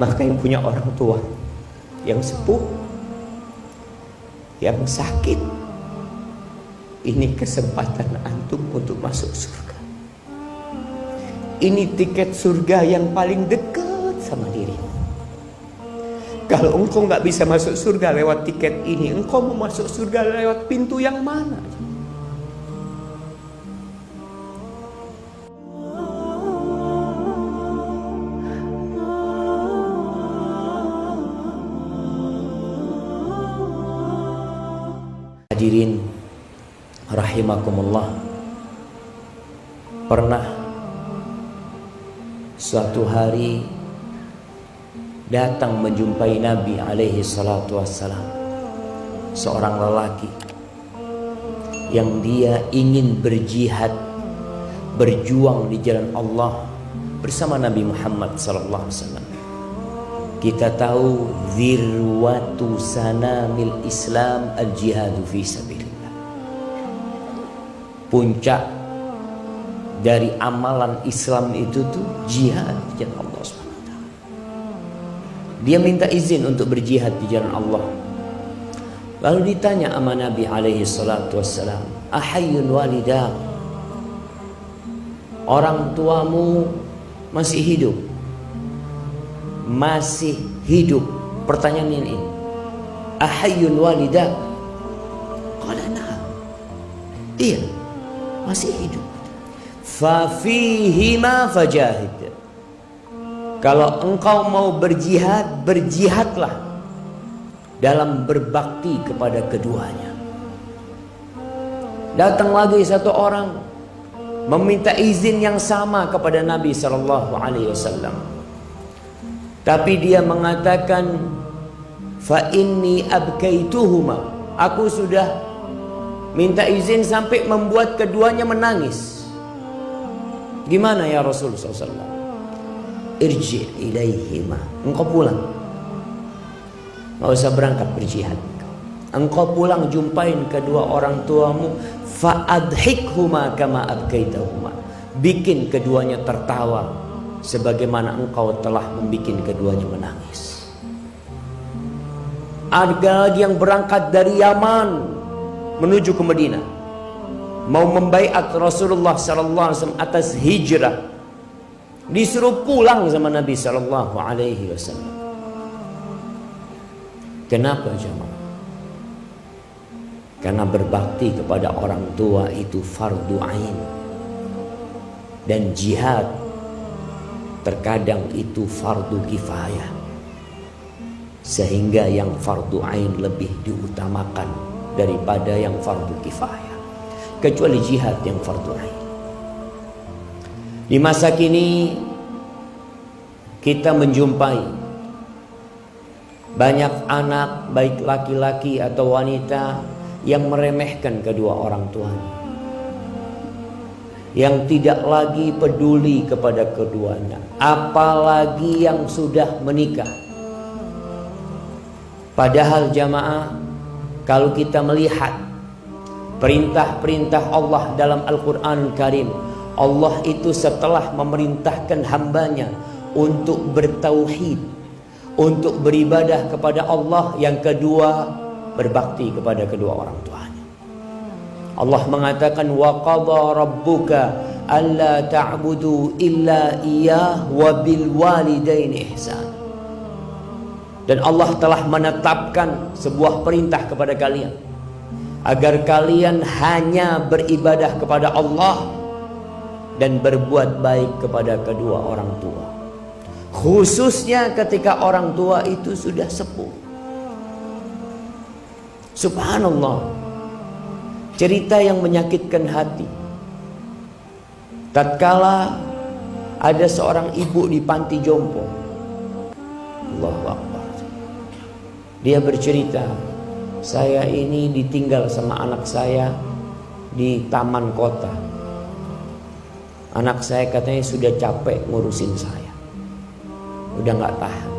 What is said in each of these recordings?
Maka yang punya orang tua yang sepuh, yang sakit, ini kesempatan antum untuk masuk surga. Ini tiket surga yang paling dekat sama dirimu. Kalau engkau nggak bisa masuk surga lewat tiket ini, engkau mau masuk surga lewat pintu yang mana? Hadirin rahimakumullah, pernah suatu hari datang menjumpai Nabi alaihi salatu wassalam seorang lelaki yang dia ingin berjihad, berjuang di jalan Allah bersama Nabi Muhammad sallallahu alaihi wasallam. Kita tahu zirwatu sanamil Islam al-jihadu fi sabilillah. Puncak dari amalan Islam itu tuh jihad di jalan Allah SWT. Dia minta izin untuk berjihad di jalan Allah. Lalu ditanya sama Nabi alaihi salatu wassalam, ahayyun walidak, orang tuamu masih hidup? Masih hidup. Pertanyaan ini, ahayyun walidak? Qala na'am, iya, masih hidup. Fa fihima fajahid, kalau engkau mau berjihad, berjihadlah dalam berbakti kepada keduanya. Datang lagi satu orang meminta izin yang sama kepada Nabi sallallahu alaihi wasallam. Tapi dia mengatakan, fa inni abkaituhuma, aku sudah minta izin sampai membuat keduanya menangis. Gimana ya Rasulullah SAW? Irji ilaihima, engkau pulang, nggak usah berangkat berjihad. Engkau pulang jumpain kedua orang tuamu, fa adhikhuma kama abkaitahuma, bikin keduanya tertawa sebagaimana engkau telah membuat keduanya menangis. Ada lagi yang berangkat dari Yaman menuju ke Madinah, mau membaiat Rasulullah sallallahu alaihi wasallam atas hijrah. Disuruh pulang sama Nabi sallallahu alaihi wasallam. Kenapa jemaah? Karena berbakti kepada orang tua itu fardu ain. Dan jihad terkadang itu fardu kifayah, sehingga yang fardu ain lebih diutamakan daripada yang fardu kifayah, kecuali jihad yang fardu ain. Di masa kini kita menjumpai banyak anak, baik laki-laki atau wanita, yang meremehkan kedua orang tuanya, yang tidak lagi peduli kepada keduanya, apalagi yang sudah menikah. Padahal jamaah, kalau kita melihat perintah-perintah Allah dalam Al-Quran Karim, Allah itu setelah memerintahkan hambanya untuk bertauhid, untuk beribadah kepada Allah, yang kedua berbakti kepada kedua orang tuanya. Allah mengatakan, wa qadha rabbuka alla ta'budu illa iyyah wa bil walidaini ihsan. Dan Allah telah menetapkan sebuah perintah kepada kalian, agar kalian hanya beribadah kepada Allah dan berbuat baik kepada kedua orang tua, khususnya ketika orang tua itu sudah sepuh. Subhanallah, cerita yang menyakitkan hati. Tatkala ada seorang ibu di panti jompo, Allahu Akbar, dia bercerita, saya ini ditinggal sama anak saya di taman kota. Anak saya katanya sudah capek ngurusin saya, udah gak tahan,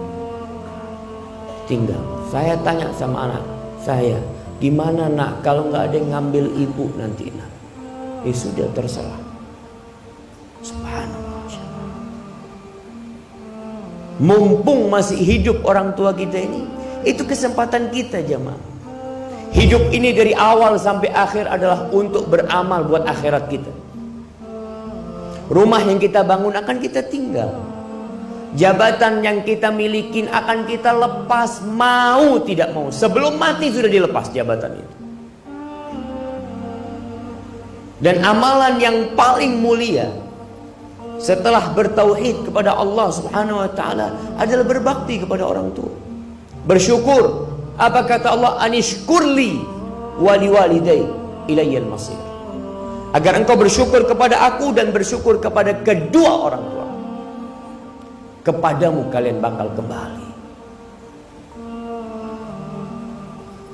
tinggal. Saya tanya sama anak saya, gimana nak kalau gak ada yang ngambil ibu nanti nak? Ya sudah, terserah. Subhanallah. Mumpung masih hidup orang tua kita ini, itu kesempatan kita jemaah. Hidup ini dari awal sampai akhir adalah untuk beramal buat akhirat kita. Rumah yang kita bangun akan kita tinggal. Jabatan yang kita milikin akan kita lepas, mau tidak mau. Sebelum mati sudah dilepas jabatan itu. Dan amalan yang paling mulia setelah bertauhid kepada Allah Subhanahu wa taala adalah berbakti kepada orang tua. Bersyukur. Apa kata Allah? Anishkurli wali walidai ilayyal masir. Agar engkau bersyukur kepada aku dan bersyukur kepada kedua orang tua. Kepadamu kalian bakal kembali.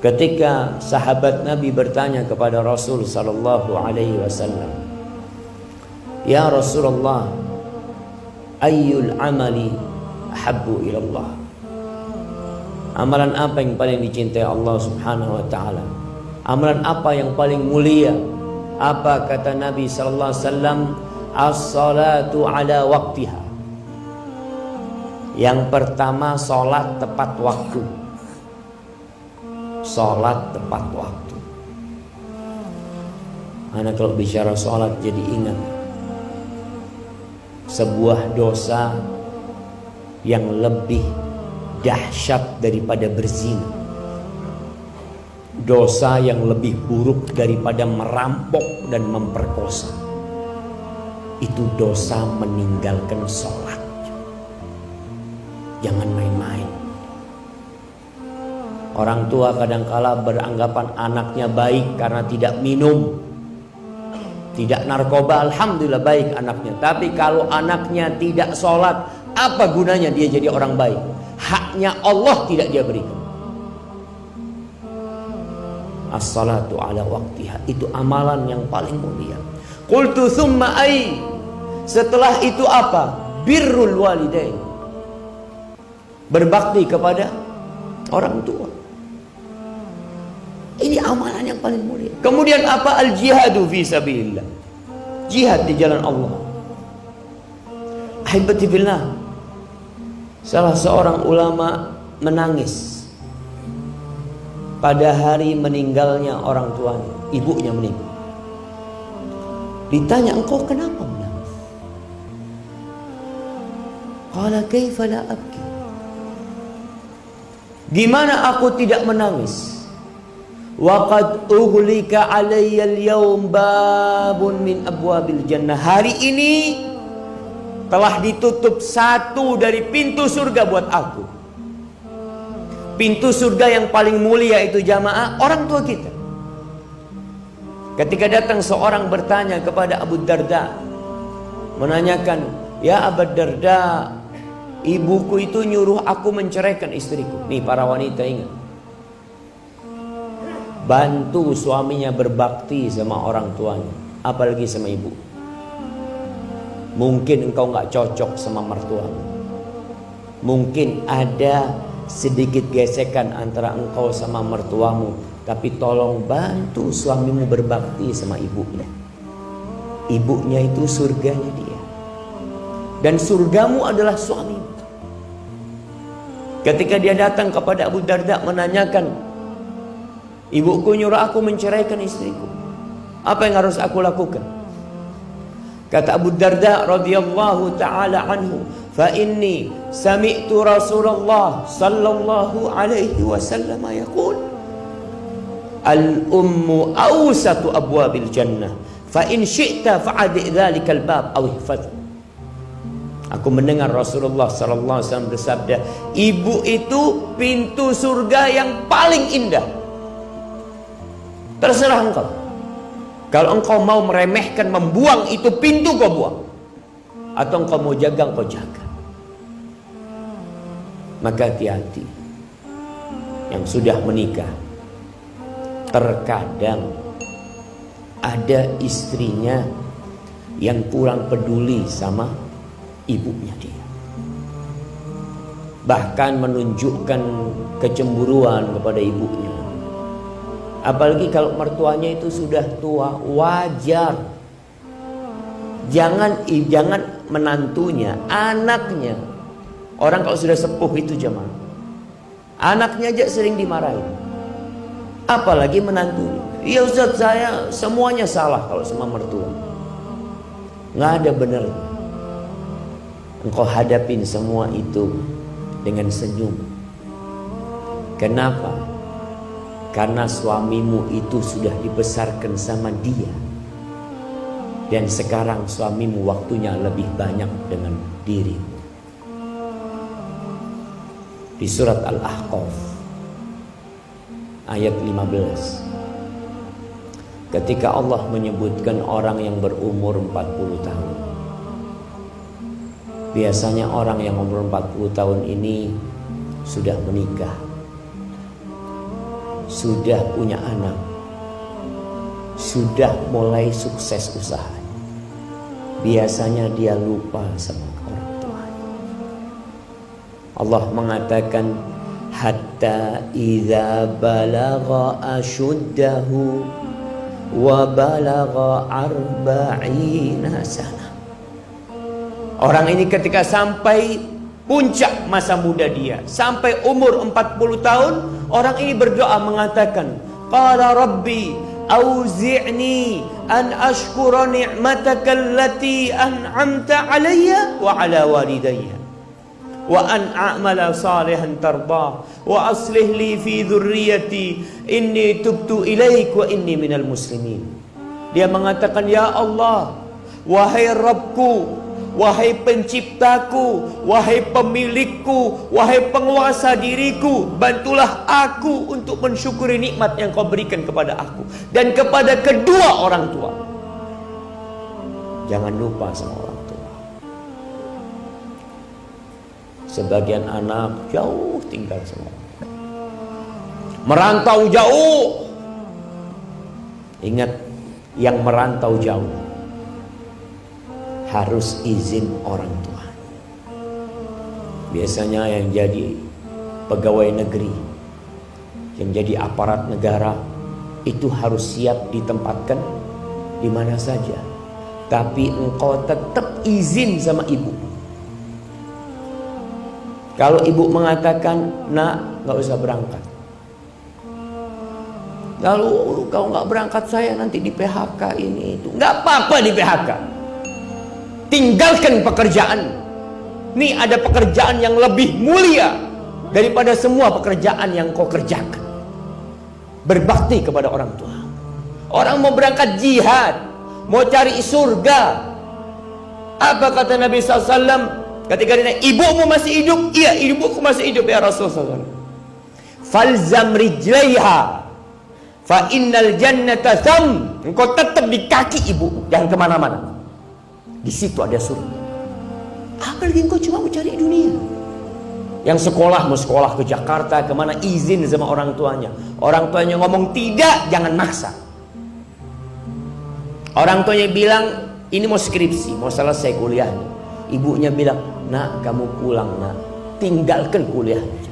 Ketika sahabat Nabi bertanya kepada Rasul sallallahu alaihi wasallam, "Ya Rasulullah, ayyul amali ahabbu ilallah?" Amalan apa yang paling dicintai Allah Subhanahu wa taala? Amalan apa yang paling mulia? Apa kata Nabi sallallahu alaihi wasallam? As-salatu ala waqtiha. Yang pertama, salat tepat waktu. Salat tepat waktu. Anak kalau bicara salat jadi ingat sebuah dosa yang lebih dahsyat daripada berzina. Dosa yang lebih buruk daripada merampok dan memperkosa. Itu dosa meninggalkan sholat. Jangan main-main. Orang tua kadangkala beranggapan anaknya baik karena tidak minum, tidak narkoba, alhamdulillah baik anaknya. Tapi kalau anaknya tidak sholat, apa gunanya dia jadi orang baik? Haknya Allah tidak dia berikan. As-salatu ala waqtiha, itu amalan yang paling mulia. Qultu thumma ay, setelah itu apa? Birrul walidain, berbakti kepada orang tua. Ini amalan yang paling mulia. Kemudian apa? Al-jihadu fi sabilillah, jihad di jalan Allah. Ahibati fillah, salah seorang ulama menangis pada hari meninggalnya orang tuanya, ibunya meninggal. Ditanya, engkau kenapa menangis? Qala kaifa la abki, gimana aku tidak menangis? Wa qad ughliqa alayya al-yawm babun min abwabil jannah, hari ini telah ditutup satu dari pintu surga buat aku. Pintu surga yang paling mulia itu jamaah orang tua kita. Ketika datang seorang bertanya kepada Abu Darda, menanyakan, "Ya Abu Darda, ibuku itu nyuruh aku menceraikan istriku." Nih para wanita ingat, bantu suaminya berbakti sama orang tuanya, apalagi sama ibu. Mungkin engkau gak cocok sama mertuamu, mungkin ada sedikit gesekan antara engkau sama mertuamu, tapi tolong bantu suamimu berbakti sama ibunya. Ibunya itu surganya dia, dan surgamu adalah suamimu. Ketika dia datang kepada Abu Darda menanyakan, ibuku nyuruh aku menceraikan istriku, apa yang harus aku lakukan? Kata Abu Darda radhiyallahu taala anhu, fa inni sami'tu Rasulullah sallallahu alaihi wasallam yaqul, al ummu awsatu abwabil jannah, fa in syi'ta fa'adi dzalikal bab aw ihfaz. Aku mendengar Rasulullah sallallahu alaihi wasallam bersabda, ibu itu pintu surga yang paling indah. Terserah engkau. Kalau engkau mau meremehkan, membuang itu pintu, kau buang. Atau engkau mau jaga, engkau jaga. Maka hati-hati yang sudah menikah. Terkadang ada istrinya yang kurang peduli sama ibunya dia, bahkan menunjukkan kecemburuan kepada ibunya. Apalagi kalau mertuanya itu sudah tua, wajar. Jangan menantunya, anaknya Orang kalau sudah sepuh itu jemaah, anaknya aja sering dimarahin, apalagi menantunya. Ya Ustaz, saya semuanya salah kalau sama mertua. Nggak ada benernya. Engkau hadapin semua itu dengan senyum. Kenapa? Karena suamimu itu sudah dibesarkan sama dia, dan sekarang suamimu waktunya lebih banyak dengan dirimu. Di surat Al-Ahqaf ayat 15, ketika Allah menyebutkan orang yang berumur 40 tahun. Biasanya orang yang umur 40 tahun ini sudah menikah, sudah punya anak, sudah mulai sukses usahanya. Biasanya dia lupa sama orang tuanya. Allah mengatakan, hatta idza balagha ashuddahu wa balagha arba'ina sana. Orang ini ketika sampai puncak masa muda dia, sampai umur 40 tahun, orang ini berdoa mengatakan, qala rabbi auzi'ni an ashkura ni'mataka allati an'amta alayya wa ala walidayya wa an a'mala salihan tardah wa aslih li fi dhurriyyati inni tubtu ilaik wa inni minal muslimin. Dia mengatakan, ya Allah, wahai Rabbku, wahai penciptaku, wahai pemilikku, wahai penguasa diriku, bantulah aku untuk mensyukuri nikmat yang kau berikan kepada aku dan kepada kedua orang tua. Jangan lupa sama orang tua. Sebagian anak jauh tinggal sama orang tua, merantau jauh. Ingat, yang merantau jauh harus izin orang tua. Biasanya yang jadi pegawai negeri, yang jadi aparat negara, itu harus siap ditempatkan di mana saja, tapi engkau tetap izin sama ibu. Kalau ibu mengatakan, nak, nggak usah berangkat. Lalu kalau nggak berangkat saya nanti di PHK ini itu. Nggak apa-apa di PHK. Tinggalkan pekerjaan. Ini ada pekerjaan yang lebih mulia daripada semua pekerjaan yang kau kerjakan. Berbakti kepada orang tua. Orang mau berangkat jihad, mau cari surga. Apa kata Nabi SAW ketika ditanya, ibumu masih hidup? Iya, ibuku masih hidup ya Rasulullah SAW. Falzam rijlaiha fa innal jannata tham. Engkau tetap di kaki ibu, jangan kemana-mana. Di situ ada surga. Apalagi engkau cuma mau cari dunia. Yang sekolah, mau sekolah ke Jakarta, kemana, izin sama orang tuanya. Orang tuanya ngomong tidak, jangan maksa. Orang tuanya bilang, ini mau skripsi, mau selesai kuliahnya. Ibunya bilang, nak, kamu pulang, nak, tinggalkan kuliahnya.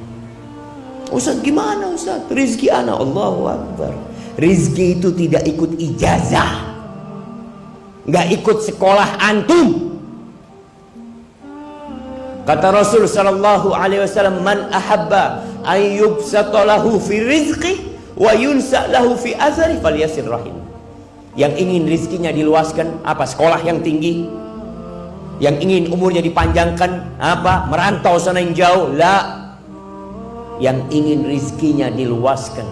Ustaz, gimana Ustaz? Rizki anak, Allahu Akbar. Rizki itu tidak ikut ijazah, nggak ikut sekolah antum. Kata Rasul sallallahu alaihi wasallam, man ahabba an yubsata lahu fi rizqi wa yunsa lahu fi azari falyasir rahim. Yang ingin rizkinya diluaskan, apa? Sekolah yang tinggi. Yang ingin umurnya dipanjangkan, apa? Merantau sana yang jauh. La. Yang ingin rizkinya diluaskan,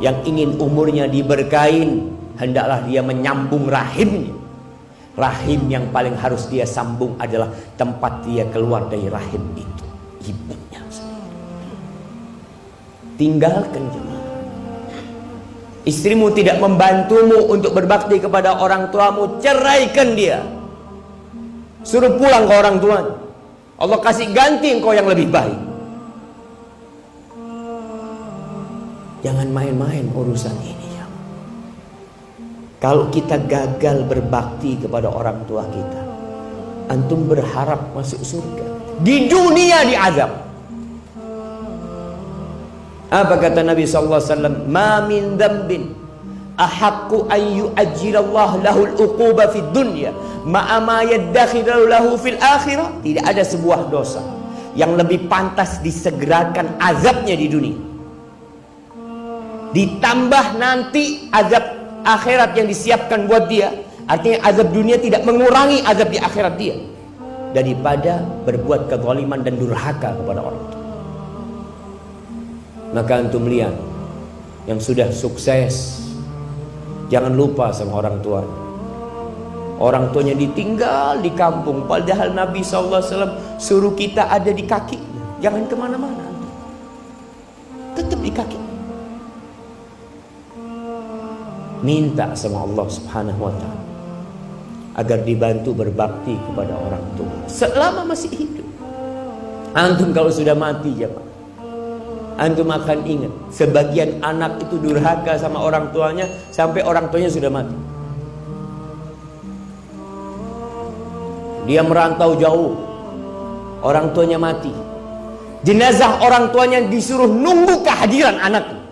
yang ingin umurnya diberkahin, hendaklah dia menyambung rahimnya. Rahim yang paling harus dia sambung adalah tempat dia keluar dari rahim itu, ibunya sendiri. Tinggalkan jemaah. Istrimu tidak membantumu untuk berbakti kepada orang tuamu, ceraikan dia. Suruh pulang ke orang tuanya. Allah kasih ganti engkau yang lebih baik. Jangan main-main urusan ini ya. Kalau kita gagal berbakti kepada orang tua kita, antum berharap masuk surga, di dunia diazab. Apa kata Nabi SAW? Ma min dzambin ahaqqu an yu'ajjilallahu lahul uquba fid dunya ma'a ma yaddakhiru lahu fil akhirah. Tidak ada sebuah dosa yang lebih pantas disegerakan azabnya di dunia. Ditambah nanti azab akhirat yang disiapkan buat dia. Artinya azab dunia tidak mengurangi azab di akhirat dia, daripada berbuat kezaliman dan durhaka kepada orang tua. Maka antum lihat yang sudah sukses, jangan lupa sama orang tuanya. Orang tuanya ditinggal di kampung, padahal Nabi SAW suruh kita ada di kakinya. Jangan kemana-mana, tetap di kaki. Minta sama Allah Subhanahu wa ta'ala agar dibantu berbakti kepada orang tua selama masih hidup. Antum kalau sudah mati, jemaah, antum akan ingat sebagian anak itu durhaka sama orang tuanya sampai orang tuanya sudah mati. Dia merantau jauh, orang tuanya mati, jenazah orang tuanya disuruh nunggu kehadiran anaknya.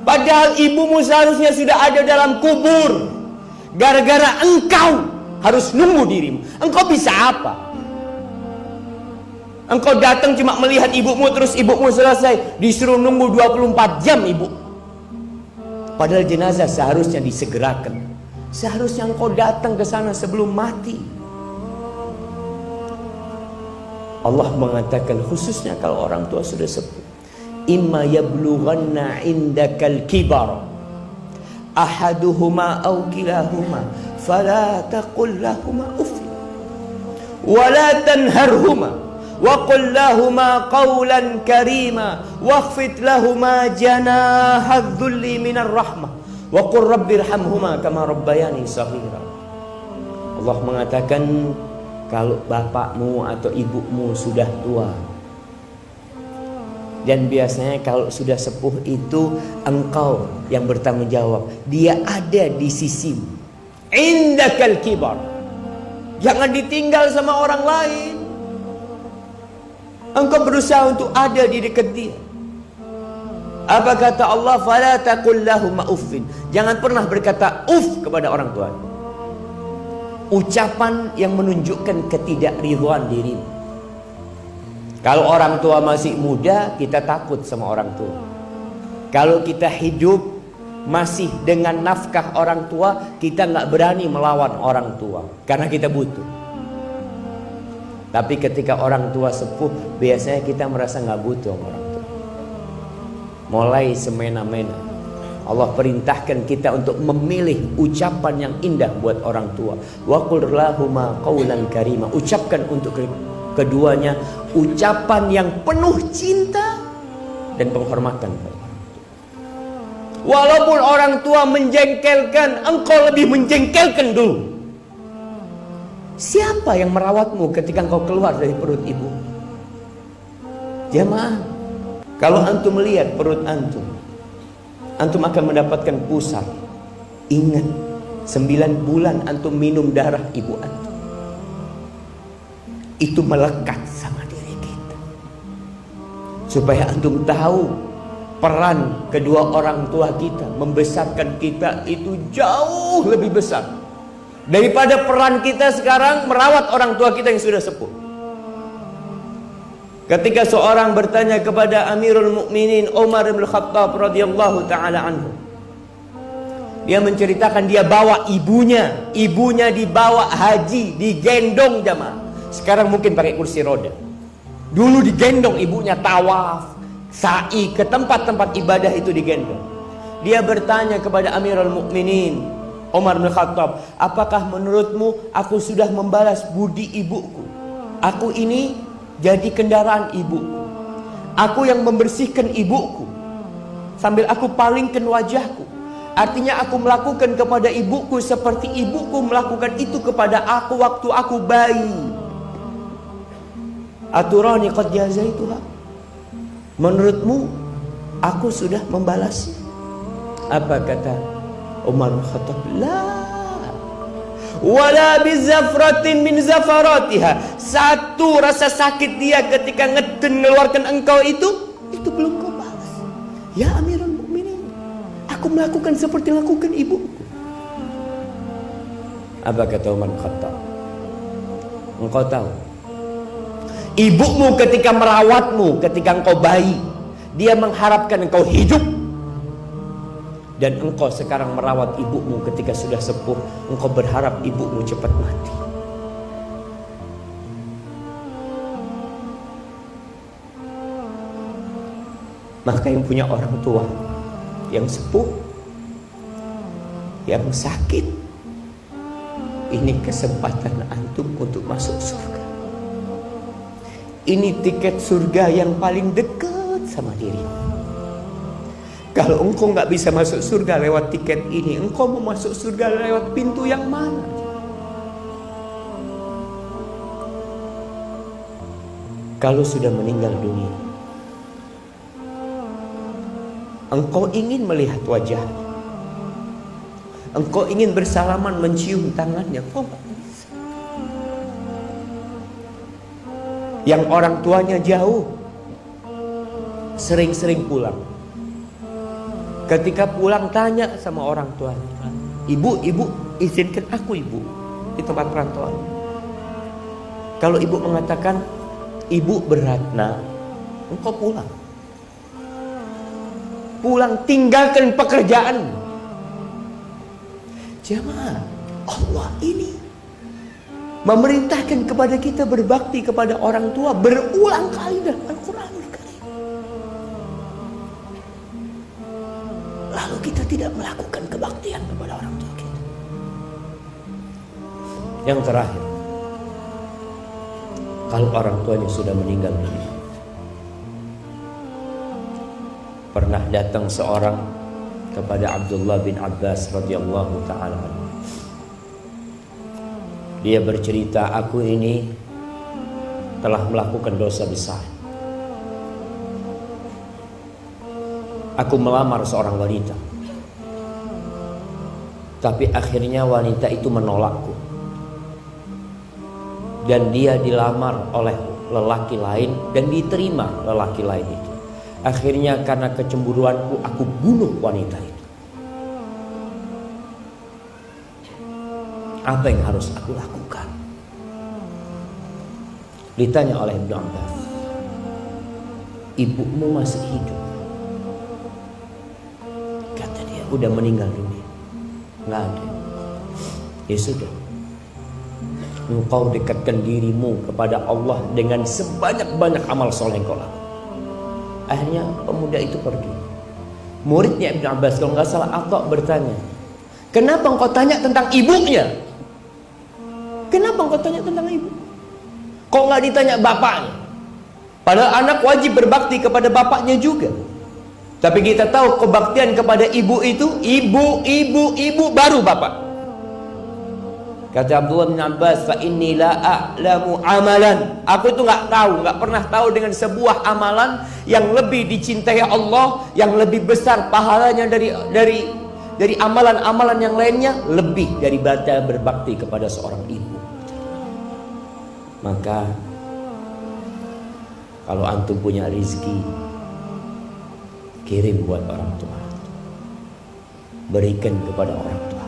Padahal ibumu seharusnya sudah ada dalam kubur. Gara-gara engkau harus nunggu dirimu. Engkau bisa apa? Engkau datang cuma melihat ibumu, terus ibumu selesai, disuruh nunggu 24 jam ibu. Padahal jenazah seharusnya disegerakan. Seharusnya engkau datang ke sana sebelum mati. Allah mengatakan khususnya kalau orang tua sudah sepuh, imma yablughanna indakal kibar ahaduhuma aw kilahuma fala taqul lahumā uff wa la tanharhuma wa qul lahumā qawlan karīmā wakhfid lahumā janāha adh-dhulli minar rahmah wa qur rabbirhamhumā kamā rabbayani shaghīrā. Allah mengatakan kalau bapakmu atau ibumu sudah tua, dan biasanya kalau sudah sepuh itu engkau yang bertanggung jawab, dia ada di sisimu. Indakal kibar, jangan ditinggal sama orang lain. Engkau berusaha untuk ada di dekat dia. Apa kata Allah? Fala taqul lahumā uffin, jangan pernah berkata uff kepada orang tua. Ucapan yang menunjukkan ketidakridhaan dirimu. Kalau orang tua masih muda, kita takut sama orang tua. Kalau kita hidup masih dengan nafkah orang tua, kita nggak berani melawan orang tua karena kita butuh. Tapi ketika orang tua sepuh, biasanya kita merasa nggak butuh sama orang tua. Mulai semena-mena Allah perintahkan kita untuk memilih ucapan yang indah buat orang tua. Wa qul lahumā qawlan karīmā, ucapkan untuk keduanya ucapan yang penuh cinta dan penghormatan. Walaupun orang tua menjengkelkan, engkau lebih menjengkelkan dulu. Siapa yang merawatmu ketika engkau keluar dari perut ibu? Jemaah, kalau antum melihat perut antum, antum akan mendapatkan pusat. Ingat, 9 bulan antum minum darah ibu antum. Itu melekat sama diri kita. Supaya antum tahu peran kedua orang tua kita membesarkan kita itu jauh lebih besar daripada peran kita sekarang merawat orang tua kita yang sudah sepuh. Ketika seorang bertanya kepada Amirul Mukminin Umar bin Khattab radhiyallahu taala anhu, dia menceritakan dia bawa ibunya dibawa haji, digendong jamaah. Sekarang mungkin pakai kursi roda. Dulu digendong ibunya, tawaf, sa'i ke tempat-tempat ibadah itu digendong. Dia bertanya kepada Amirul Mukminin Umar bin Khattab, apakah menurutmu aku sudah membalas budi ibuku? Aku ini jadi kendaraan ibuku. Aku yang membersihkan ibuku sambil aku palingkan wajahku. Artinya aku melakukan kepada ibuku seperti ibuku melakukan itu kepada aku waktu aku bayi. Aturani qad jazaituha, menurutmu aku sudah membalasnya? Apa kata Umar bin Khattab? La wala bizafratin min zafaratiha. Satu rasa sakit dia ketika mengeluarkan engkau itu belum kau balas. Ya Amirul Mukminin, aku melakukan seperti lakukan ibuku. Apa kata Umar bin Khattab? Engkau tahu Ibumu ketika merawatmu, ketika engkau bayi, dia mengharapkan engkau hidup. Dan engkau sekarang merawat ibumu ketika sudah sepuh, engkau berharap ibumu cepat mati. Maka yang punya orang tua yang sepuh, yang sakit, ini kesempatan antum untuk masuk surga. Ini tiket surga yang paling dekat sama dirimu. Kalau engkau nggak bisa masuk surga lewat tiket ini, engkau mau masuk surga lewat pintu yang mana? Kalau sudah meninggal dunia, engkau ingin melihat wajahnya, engkau ingin bersalaman, mencium tangannya, engkau nggak bisa. Yang orang tuanya jauh, sering-sering pulang. Ketika pulang tanya sama orang tuanya, ibu, izinkan aku ibu di tempat perantauan. Kalau ibu mengatakan ibu berat, nah engkau pulang. Pulang, tinggalkan pekerjaan. Jamaah, Allah ini memerintahkan kepada kita berbakti kepada orang tua berulang kali dalam Al-Quranul Karim. Lalu kita tidak melakukan kebaktian kepada orang tua kita. Yang terakhir, kalau orang tuanya sudah meninggal dunia, pernah datang seorang kepada Abdullah bin Abbas radhiyallahu ta'ala. Dia bercerita, aku ini telah melakukan dosa besar. Aku melamar seorang wanita, tapi akhirnya wanita itu menolakku. Dan dia dilamar oleh lelaki lain dan diterima lelaki lain itu. Akhirnya karena kecemburuanku, aku bunuh wanita itu. Apa yang harus aku lakukan? Ditanya oleh Ibnu Abbas, ibumu masih hidup? Kata dia, udah meninggal dunia. Nggak ada. Ya sudah, engkau dekatkan dirimu kepada Allah dengan sebanyak-banyak amal soleh yang kau lakukan. Akhirnya pemuda itu pergi. Muridnya Ibnu Abbas, kalau nggak salah, Atha bertanya, kenapa engkau tanya tentang ibunya? Kenapa engkau tanya tentang ibu? Kok nggak ditanya bapaknya? Padahal anak wajib berbakti kepada bapaknya juga. Tapi kita tahu kebaktian kepada ibu itu ibu baru bapak. Kata Abdullah bin Abbas, fa inni la a'lamu amalan. Aku itu nggak pernah tahu dengan sebuah amalan yang lebih dicintai Allah, yang lebih besar pahalanya dari amalan-amalan yang lainnya, lebih daripada berbakti kepada seorang ibu. Maka kalau antum punya rezeki, kirim buat orang tua, berikan kepada orang tua.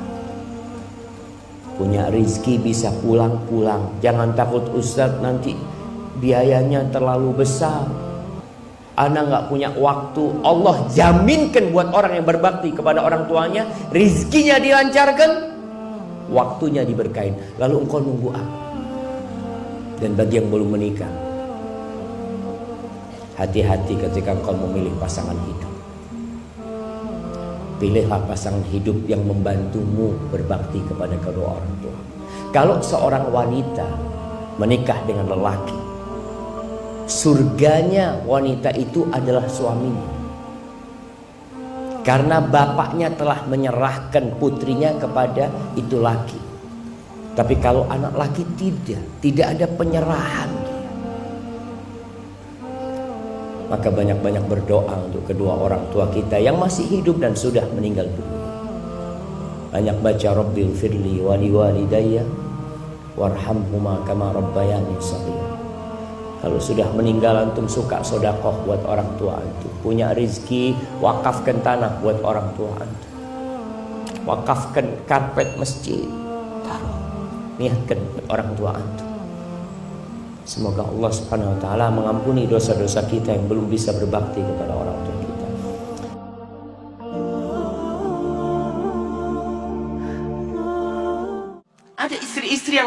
Punya rezeki bisa pulang-pulang. Jangan takut Ustadz nanti biayanya terlalu besar, ana nggak punya waktu. Allah jaminkan buat orang yang berbakti kepada orang tuanya, rezekinya dilancarkan, waktunya diberkahin. Lalu engkau nunggu apa? Dan bagi yang belum menikah, hati-hati ketika engkau memilih pasangan hidup. Pilihlah pasangan hidup yang membantumu berbakti kepada kedua orang tua. Kalau seorang wanita menikah dengan lelaki, surganya wanita itu adalah suaminya. Karena bapaknya telah menyerahkan putrinya kepada itu laki. Tapi kalau anak laki tidak ada penyerahan. Maka banyak-banyak berdoa untuk kedua orang tua kita yang masih hidup dan sudah meninggal dunia. Banyak baca Rabbil firli wali walidayya warhamhuma kama rabbayani shaghira. Kalau sudah meninggal antum suka sedekah buat orang tua antum. Punya rezeki, wakafkan tanah buat orang tua antum. Wakafkan karpet masjid, taruh, niatkan buat orang tua antum. Semoga Allah Subhanahu wa taala mengampuni dosa-dosa kita yang belum bisa berbakti kepada orang tua kita. Ada istri-istri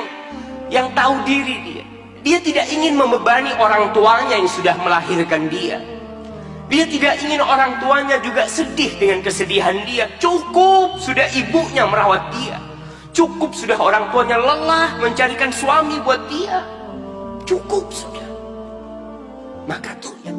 yang tahu diri dia. Dia tidak ingin membebani orang tuanya yang sudah melahirkan dia. Dia tidak ingin orang tuanya juga sedih dengan kesedihan dia. Cukup sudah ibunya merawat dia. Cukup sudah orang tuanya lelah mencarikan suami buat dia. Cukup sudah. Maka tuh yang